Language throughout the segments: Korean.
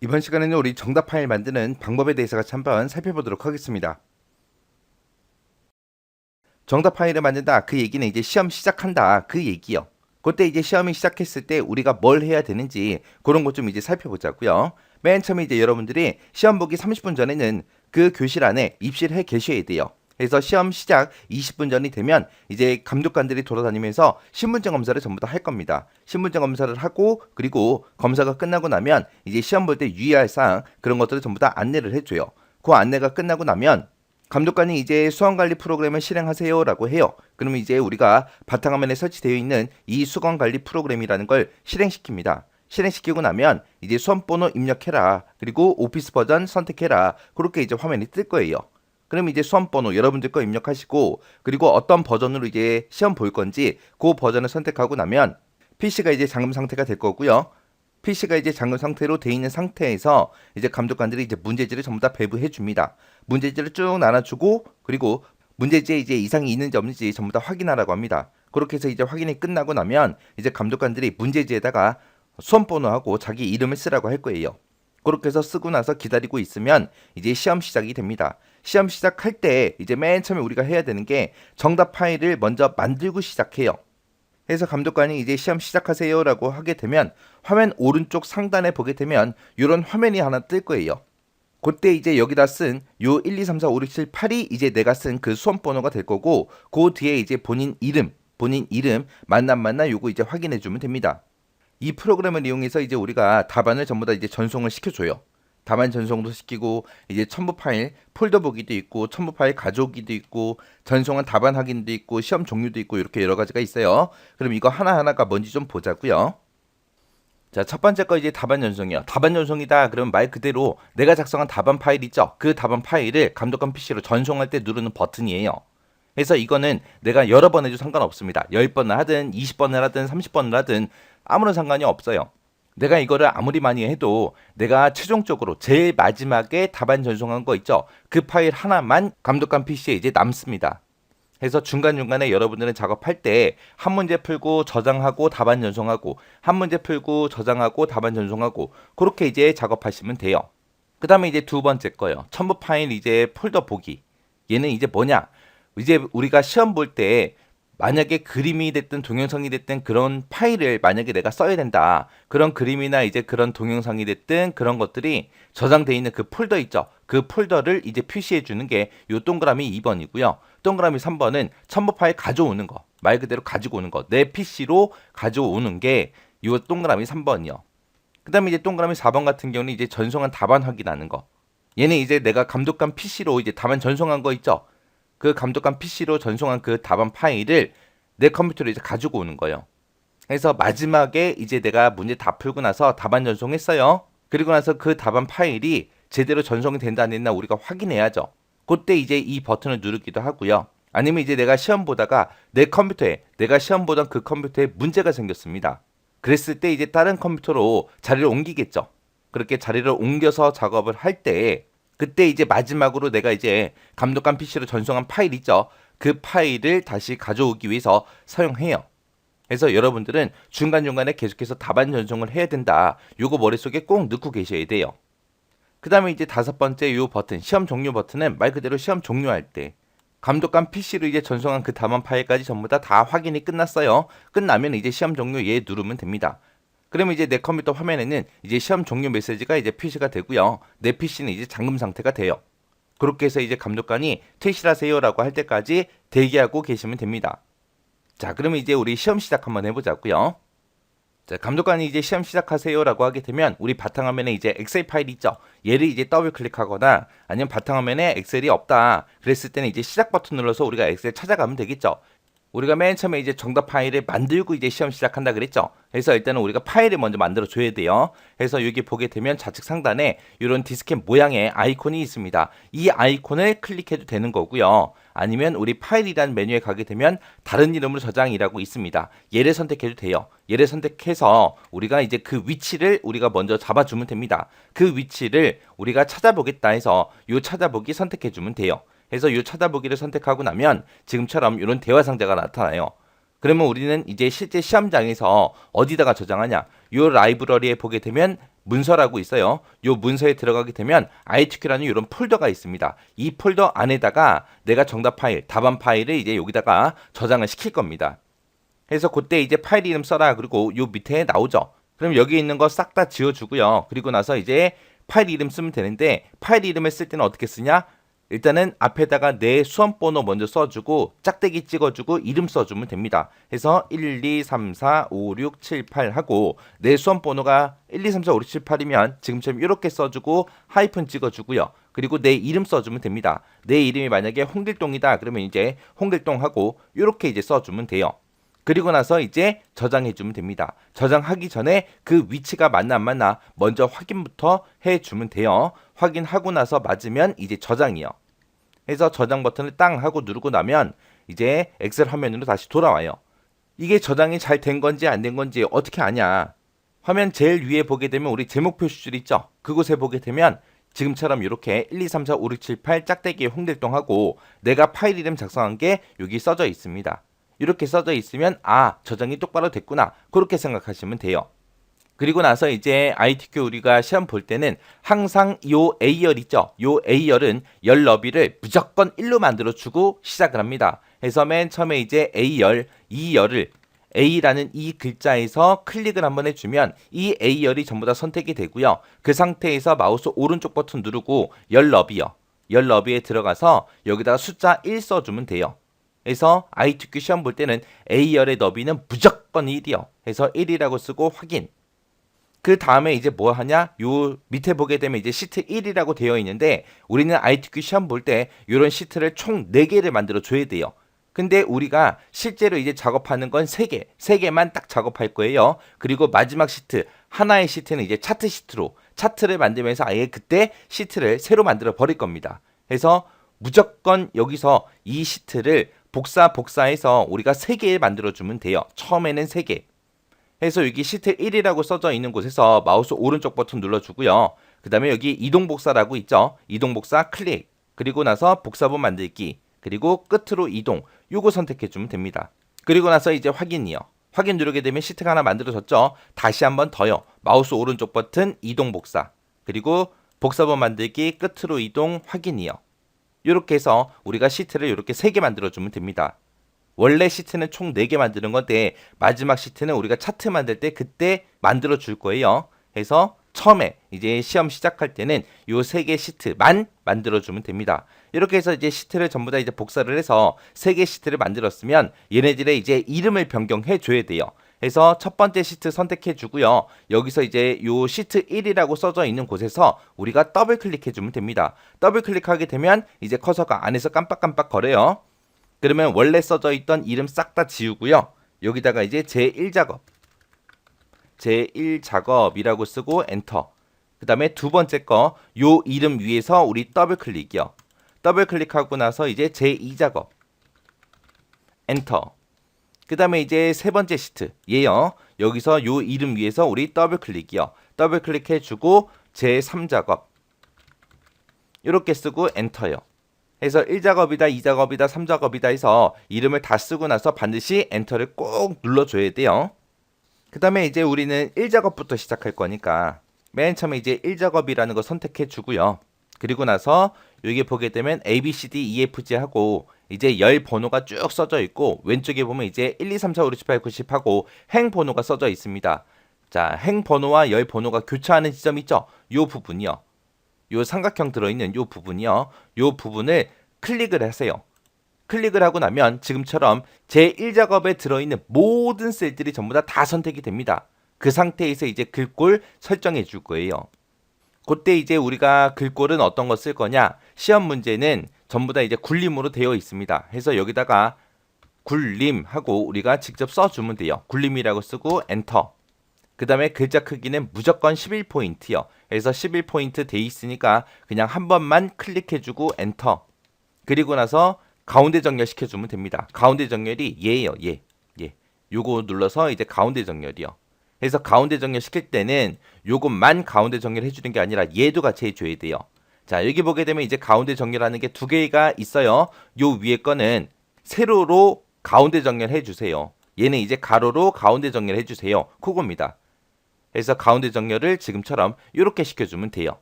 이번 시간에는 우리 정답 파일 만드는 방법에 대해서 같이 한번 살펴보도록 하겠습니다. 정답 파일을 만든다. 그 얘기는 이제 시험 시작한다. 그 얘기요. 그때 이제 시험이 시작했을 때 우리가 뭘 해야 되는지 그런 것 좀 이제 살펴보자고요. 맨 처음에 이제 여러분들이 시험 보기 30분 전에는 그 교실 안에 입실해 계셔야 돼요. 그래서 시험 시작 20분 전이 되면 이제 감독관들이 돌아다니면서 신분증 검사를 전부 다 할 겁니다. 신분증 검사를 하고 그리고 검사가 끝나고 나면 이제 시험 볼 때 유의할 사항 그런 것들을 전부 다 안내를 해줘요. 그 안내가 끝나고 나면 감독관이 이제 수강관리 프로그램을 실행하세요라고 해요. 그러면 이제 우리가 바탕화면에 설치되어 있는 이 수강관리 프로그램이라는 걸 실행시킵니다. 실행시키고 나면 이제 수험번호 입력해라. 그리고 오피스 버전 선택해라. 그렇게 이제 화면이 뜰 거예요. 그럼 이제 수험번호 여러분들 거 입력하시고 그리고 어떤 버전으로 이제 시험 볼 건지 그 버전을 선택하고 나면 PC가 이제 잠금 상태가 될 거고요. PC가 이제 잠금 상태로 돼 있는 상태에서 이제 감독관들이 이제 문제지를 전부 다 배부해 줍니다. 문제지를 쭉 나눠주고 그리고 문제지에 이제 이상이 있는지 없는지 전부 다 확인하라고 합니다. 그렇게 해서 이제 확인이 끝나고 나면 이제 감독관들이 문제지에다가 수험번호하고 자기 이름을 쓰라고 할 거예요. 그렇게 해서 쓰고 나서 기다리고 있으면 이제 시험 시작이 됩니다. 시험 시작할 때 이제 맨 처음에 우리가 해야 되는 게 정답 파일을 먼저 만들고 시작해요. 해서 감독관이 이제 시험 시작하세요라고 하게 되면 화면 오른쪽 상단에 보게 되면 이런 화면이 하나 뜰 거예요. 그때 이제 여기다 쓴 요 1, 2, 3, 4, 5, 6, 7, 8이 이제 내가 쓴 그 수험 번호가 될 거고 그 뒤에 이제 본인 이름 만나 요거 이제 확인해 주면 됩니다. 이 프로그램을 이용해서 이제 우리가 답안을 전부 다 이제 전송을 시켜줘요. 답안 전송도 시키고 이제 첨부 파일 폴더 보기도 있고 첨부 파일 가져오기도 있고 전송한 답안 확인도 있고 시험 종류도 있고 이렇게 여러 가지가 있어요. 그럼 이거 하나하나가 뭔지 좀 보자고요. 자, 첫 번째 거 이제 답안 전송이요. 답안 전송이다. 그러면 말 그대로 내가 작성한 답안 파일 있죠? 그 답안 파일을 감독관 PC로 전송할 때 누르는 버튼이에요. 그래서 이거는 내가 여러 번 해도 상관없습니다. 10번을 하든 20번을 하든 30번을 하든 아무런 상관이 없어요. 내가 이거를 아무리 많이 해도 내가 최종적으로 제일 마지막에 답안 전송한 거 있죠? 그 파일 하나만 감독관 PC에 이제 남습니다. 그래서 중간중간에 여러분들은 작업할 때 한 문제 풀고 저장하고 답안 전송하고 한 문제 풀고 저장하고 답안 전송하고 그렇게 이제 작업하시면 돼요. 그 다음에 이제 두 번째 거요. 첨부 파일 이제 폴더 보기. 얘는 이제 뭐냐? 이제 우리가 시험 볼 때 만약에 그림이 됐든 동영상이 됐든 그런 파일을 만약에 내가 써야 된다. 그런 그림이나 이제 그런 동영상이 됐든 그런 것들이 저장돼 있는 그 폴더 있죠. 그 폴더를 이제 표시해 주는 게 요 동그라미 2번이고요. 동그라미 3번은 첨부 파일 가져오는 거. 말 그대로 가지고 오는 거. 내 PC로 가져오는 게 요 동그라미 3번이요. 그다음에 이제 동그라미 4번 같은 경우는 이제 전송한 답안 확인하는 거. 얘는 이제 내가 감독관 PC로 이제 답안 전송한 거 있죠. 그 감독관 PC로 전송한 그 답안 파일을 내 컴퓨터로 이제 가지고 오는 거예요. 그래서 마지막에 이제 내가 문제 다 풀고 나서 답안 전송했어요. 그리고 나서 그 답안 파일이 제대로 전송이 된다 안 됐나 우리가 확인해야죠. 그때 이제 이 버튼을 누르기도 하고요. 아니면 이제 내가 시험 보다가 내 컴퓨터에 내가 시험 보던 그 컴퓨터에 문제가 생겼습니다. 그랬을 때 이제 다른 컴퓨터로 자리를 옮기겠죠. 그렇게 자리를 옮겨서 작업을 할 때 그때 이제 마지막으로 내가 이제 감독관 PC로 전송한 파일 있죠. 그 파일을 다시 가져오기 위해서 사용해요. 그래서 여러분들은 중간중간에 계속해서 답안 전송을 해야 된다. 요거 머릿속에 꼭 넣고 계셔야 돼요. 그 다음에 이제 다섯 번째 요 버튼, 시험 종료 버튼은 말 그대로 시험 종료할 때 감독관 PC로 이제 전송한 그 답안 파일까지 전부 다 확인이 끝났어요. 끝나면 이제 시험 종료 얘 누르면 됩니다. 그러면 이제 내 컴퓨터 화면에는 이제 시험 종료 메시지가 이제 표시가 되고요. 내 PC는 이제 잠금 상태가 돼요. 그렇게 해서 이제 감독관이 퇴실하세요라고 할 때까지 대기하고 계시면 됩니다. 자, 그러면 이제 우리 시험 시작 한번 해보자고요. 자, 감독관이 이제 시험 시작하세요라고 하게 되면 우리 바탕화면에 이제 엑셀 파일 있죠. 얘를 이제 더블 클릭하거나 아니면 바탕화면에 엑셀이 없다. 그랬을 때는 이제 시작 버튼 눌러서 우리가 엑셀 찾아가면 되겠죠. 우리가 맨 처음에 이제 정답 파일을 만들고 이제 시험 시작한다 그랬죠. 그래서 일단은 우리가 파일을 먼저 만들어 줘야 돼요. 그래서 여기 보게 되면 좌측 상단에 이런 디스켓 모양의 아이콘이 있습니다. 이 아이콘을 클릭해도 되는 거고요. 아니면 우리 파일이라는 메뉴에 가게 되면 다른 이름으로 저장이라고 있습니다. 얘를 선택해도 돼요. 얘를 선택해서 우리가 이제 그 위치를 우리가 먼저 잡아주면 됩니다. 그 위치를 우리가 찾아보겠다 해서 이 찾아보기 선택해주면 돼요. 그래서 이 찾아보기를 선택하고 나면 지금처럼 이런 대화 상자가 나타나요. 그러면 우리는 이제 실제 시험장에서 어디다가 저장하냐? 이 라이브러리에 보게 되면 문서라고 있어요. 요 문서에 들어가게 되면 ITQ라는 이런 폴더가 있습니다. 이 폴더 안에다가 내가 정답 파일, 답안 파일을 이제 여기다가 저장을 시킬 겁니다. 그래서 그때 이제 파일 이름 써라. 그리고 요 밑에 나오죠. 그럼 여기 있는 거 싹 다 지워주고요. 그리고 나서 이제 파일 이름 쓰면 되는데 파일 이름을 쓸 때는 어떻게 쓰냐? 일단은 앞에다가 내 수험번호 먼저 써주고 짝대기 찍어주고 이름 써주면 됩니다. 해서 1, 2, 3, 4, 5, 6, 7, 8 하고 내 수험번호가 1, 2, 3, 4, 5, 6, 7, 8이면 지금처럼 이렇게 써주고 하이픈 찍어주고요. 그리고 내 이름 써주면 됩니다. 내 이름이 만약에 홍길동이다 그러면 이제 홍길동하고 이렇게 이제 써주면 돼요. 그리고 나서 이제 저장해주면 됩니다. 저장하기 전에 그 위치가 맞나 안 맞나 먼저 확인부터 해주면 돼요. 확인하고 나서 맞으면 이제 저장이요. 해서 저장 버튼을 땅 하고 누르고 나면 이제 엑셀 화면으로 다시 돌아와요. 이게 저장이 잘 된 건지 안 된 건지 어떻게 아냐? 화면 제일 위에 보게 되면 우리 제목 표시줄 있죠? 그곳에 보게 되면 지금처럼 이렇게 1, 2, 3, 4, 5, 6, 7, 8 짝대기에 홍길동하고 내가 파일 이름 작성한 게 여기 써져 있습니다. 이렇게 써져 있으면 저장이 똑바로 됐구나 그렇게 생각하시면 돼요. 그리고 나서 이제 ITQ 우리가 시험 볼 때는 항상 요 A열 있죠. 요 A열은 열 너비를 무조건 1로 만들어주고 시작을 합니다. 해서 맨 처음에 이제 A열, E열을 A라는 이 글자에서 클릭을 한번 해주면 이 A열이 전부 다 선택이 되고요. 그 상태에서 마우스 오른쪽 버튼 누르고 열 너비요. 열 너비에 들어가서 여기다가 숫자 1 써주면 돼요. 그래서 ITQ 시험 볼 때는 A열의 너비는 무조건 1이요. 해서 1이라고 쓰고 확인. 그 다음에 이제 뭐 하냐? 요 밑에 보게 되면 이제 시트 1이라고 되어 있는데 우리는 ITQ 시험 볼 때 이런 시트를 총 4개를 만들어 줘야 돼요. 근데 우리가 실제로 이제 작업하는 건 3개, 3개만 딱 작업할 거예요. 그리고 마지막 시트, 하나의 시트는 이제 차트 시트로 차트를 만들면서 아예 그때 시트를 새로 만들어 버릴 겁니다. 그래서 무조건 여기서 이 시트를 복사해서 우리가 3개 만들어주면 돼요. 처음에는 3개. 해서 여기 시트 1이라고 써져 있는 곳에서 마우스 오른쪽 버튼 눌러주고요. 그 다음에 여기 이동복사라고 있죠. 이동복사 클릭. 그리고 나서 복사본 만들기. 그리고 끝으로 이동. 요거 선택해주면 됩니다. 그리고 나서 이제 확인이요. 확인 누르게 되면 시트가 하나 만들어졌죠. 다시 한번 더요. 마우스 오른쪽 버튼 이동복사. 그리고 복사본 만들기 끝으로 이동 확인이요. 이렇게 해서 우리가 시트를 이렇게 3개 만들어주면 됩니다. 원래 시트는 총 4개 만드는 건데 마지막 시트는 우리가 차트 만들 때 그때 만들어 줄 거예요. 해서 처음에 이제 시험 시작할 때는 요 3개 시트만 만들어 주면 됩니다. 이렇게 해서 이제 시트를 전부 다 이제 복사를 해서 3개 시트를 만들었으면 얘네들의 이제 이름을 변경해 줘야 돼요. 해서 첫 번째 시트 선택해 주고요. 여기서 이제 요 시트 1이라고 써져 있는 곳에서 우리가 더블 클릭해 주면 됩니다. 더블 클릭하게 되면 이제 커서가 안에서 깜빡깜빡 거려요. 그러면 원래 써져 있던 이름 싹 다 지우고요. 여기다가 이제 제1작업이라고 쓰고 엔터. 그 다음에 두 번째 거 요 이름 위에서 우리 더블 클릭이요. 더블 클릭하고 나서 이제 제2작업 엔터. 그 다음에 이제 세 번째 시트 얘요. 여기서 요 이름 위에서 우리 더블 클릭이요. 더블 클릭해주고 제3작업 이렇게 쓰고 엔터요. 해서 1작업이다, 2작업이다, 3작업이다 해서 이름을 다 쓰고 나서 반드시 엔터를 꼭 눌러줘야 돼요. 그 다음에 이제 우리는 1작업부터 시작할 거니까 맨 처음에 이제 1작업이라는 거 선택해 주고요. 그리고 나서 여기 보게 되면 A, B, C, D, E, F, G 하고 이제 열 번호가 쭉 써져 있고 왼쪽에 보면 이제 1, 2, 3, 4, 5, 6, 7, 8, 9, 10 하고 행 번호가 써져 있습니다. 자, 행 번호와 열 번호가 교차하는 지점 있죠? 요 부분이요. 요 삼각형 들어있는 요 부분이요. 요 부분을 클릭을 하세요. 클릭을 하고 나면 지금처럼 제1작업에 들어있는 모든 셀들이 전부 다 선택이 됩니다. 그 상태에서 이제 글꼴 설정해 줄 거예요. 그때 이제 우리가 글꼴은 어떤 거 쓸 거냐? 시험 문제는 전부 다 이제 굴림으로 되어 있습니다. 해서 여기다가 굴림하고 우리가 직접 써주면 돼요. 굴림이라고 쓰고 엔터. 그 다음에 글자 크기는 무조건 11포인트요. 그래서 11포인트 돼 있으니까 그냥 한 번만 클릭해주고 엔터. 그리고 나서 가운데 정렬 시켜주면 됩니다. 가운데 정렬이 얘예요. 얘. 요거 눌러서 이제 가운데 정렬이요. 그래서 가운데 정렬 시킬 때는 요것만 가운데 정렬 해주는 게 아니라 얘도 같이 해줘야 돼요. 자, 여기 보게 되면 이제 가운데 정렬하는 게 2개가 있어요. 요 위에 거는 세로로 가운데 정렬 해주세요. 얘는 이제 가로로 가운데 정렬 해주세요. 그겁니다. 그래서 가운데 정렬을 지금처럼 이렇게 시켜주면 돼요.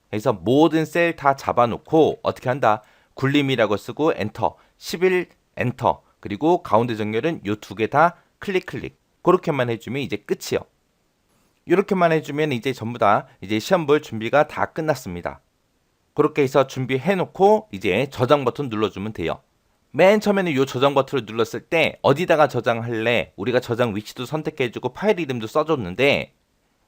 그래서 모든 셀 다 잡아놓고 어떻게 한다? 굴림이라고 쓰고 엔터, 11 엔터, 그리고 가운데 정렬은 요 두 개 다 클릭 클릭. 그렇게만 해주면 이제 끝이요. 이렇게만 해주면 이제 전부 다 이제 시험 볼 준비가 다 끝났습니다. 그렇게 해서 준비해놓고 이제 저장 버튼 눌러주면 돼요. 맨 처음에는 이 저장 버튼을 눌렀을 때 어디다가 저장할래? 우리가 저장 위치도 선택해주고 파일 이름도 써줬는데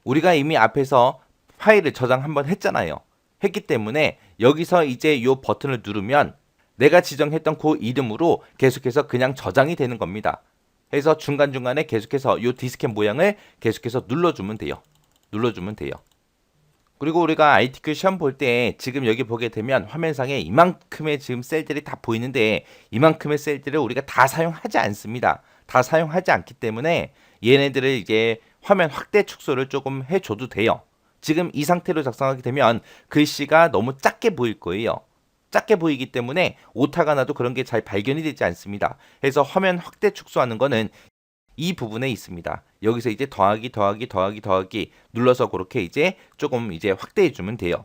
우리가 이미 앞에서 파일을 저장 한번 했잖아요. 했기 때문에 여기서 이제 이 버튼을 누르면 내가 지정했던 그 이름으로 계속해서 그냥 저장이 되는 겁니다. 그래서 중간중간에 계속해서 이 디스켓 모양을 계속해서 눌러주면 돼요. 눌러주면 돼요. 그리고 우리가 ITQ 시험 볼 때 지금 여기 보게 되면 화면상에 이만큼의 지금 셀들이 다 보이는데 이만큼의 셀들을 우리가 다 사용하지 않습니다. 다 사용하지 않기 때문에 얘네들을 이제 화면 확대 축소를 조금 해줘도 돼요. 지금 이 상태로 작성하게 되면 글씨가 너무 작게 보일 거예요. 작게 보이기 때문에 오타가 나도 그런 게 잘 발견이 되지 않습니다. 그래서 화면 확대 축소하는 거는 이 부분에 있습니다. 여기서 이제 더하기 눌러서 그렇게 이제 조금 이제 확대해 주면 돼요.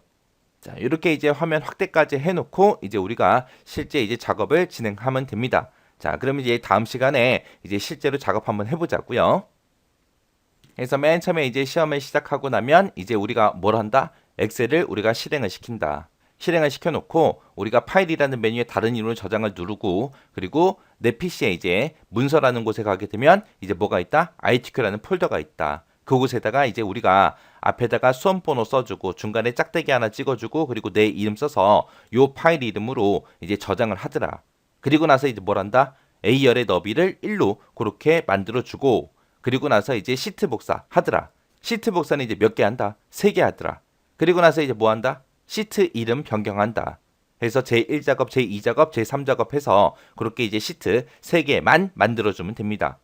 자, 이렇게 이제 화면 확대까지 해놓고 이제 우리가 실제 이제 작업을 진행하면 됩니다. 자, 그러면 이제 다음 시간에 이제 실제로 작업 한번 해보자고요. 그래서 맨 처음에 이제 시험을 시작하고 나면 이제 우리가 뭘 한다? 엑셀을 우리가 실행을 시킨다. 실행을 시켜놓고 우리가 파일이라는 메뉴에 다른 이름으로 저장을 누르고 그리고 내 PC에 이제 문서라는 곳에 가게 되면 이제 뭐가 있다? ITQ라는 폴더가 있다. 그곳에다가 이제 우리가 앞에다가 수험 번호 써주고 중간에 짝대기 하나 찍어주고 그리고 내 이름 써서 요 파일 이름으로 이제 저장을 하더라. 그리고 나서 이제 뭘 한다? A열의 너비를 1로 그렇게 만들어주고 그리고 나서 이제 시트 복사 하더라. 시트 복사는 이제 몇 개 한다? 3개 하더라. 그리고 나서 이제 뭐 한다? 시트 이름 변경한다. 그래서 제1작업, 제2작업, 제3작업 해서 그렇게 이제 시트 3개만 만들어주면 됩니다.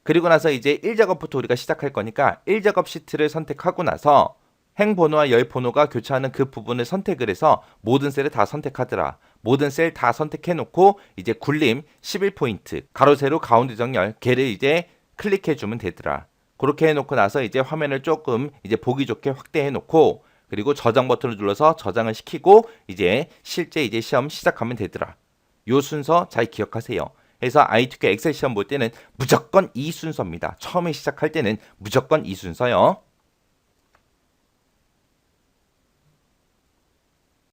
그리고 나서 이제 1작업부터 우리가 시작할 거니까 1작업 시트를 선택하고 나서 행번호와 열번호가 교차하는 그 부분을 선택을 해서 모든 셀을 다 선택하더라. 모든 셀 다 선택해놓고 이제 굴림 11포인트, 가로 세로 가운데 정렬, 걔를 이제 클릭해주면 되더라. 그렇게 해놓고 나서 이제 화면을 조금 이제 보기 좋게 확대해놓고 그리고 저장 버튼을 눌러서 저장을 시키고 이제 실제 이제 시험 시작하면 되더라. 요 순서 잘 기억하세요. 그래서 ITQ 엑셀 시험 볼 때는 무조건 이 순서입니다. 처음에 시작할 때는 무조건 이 순서요.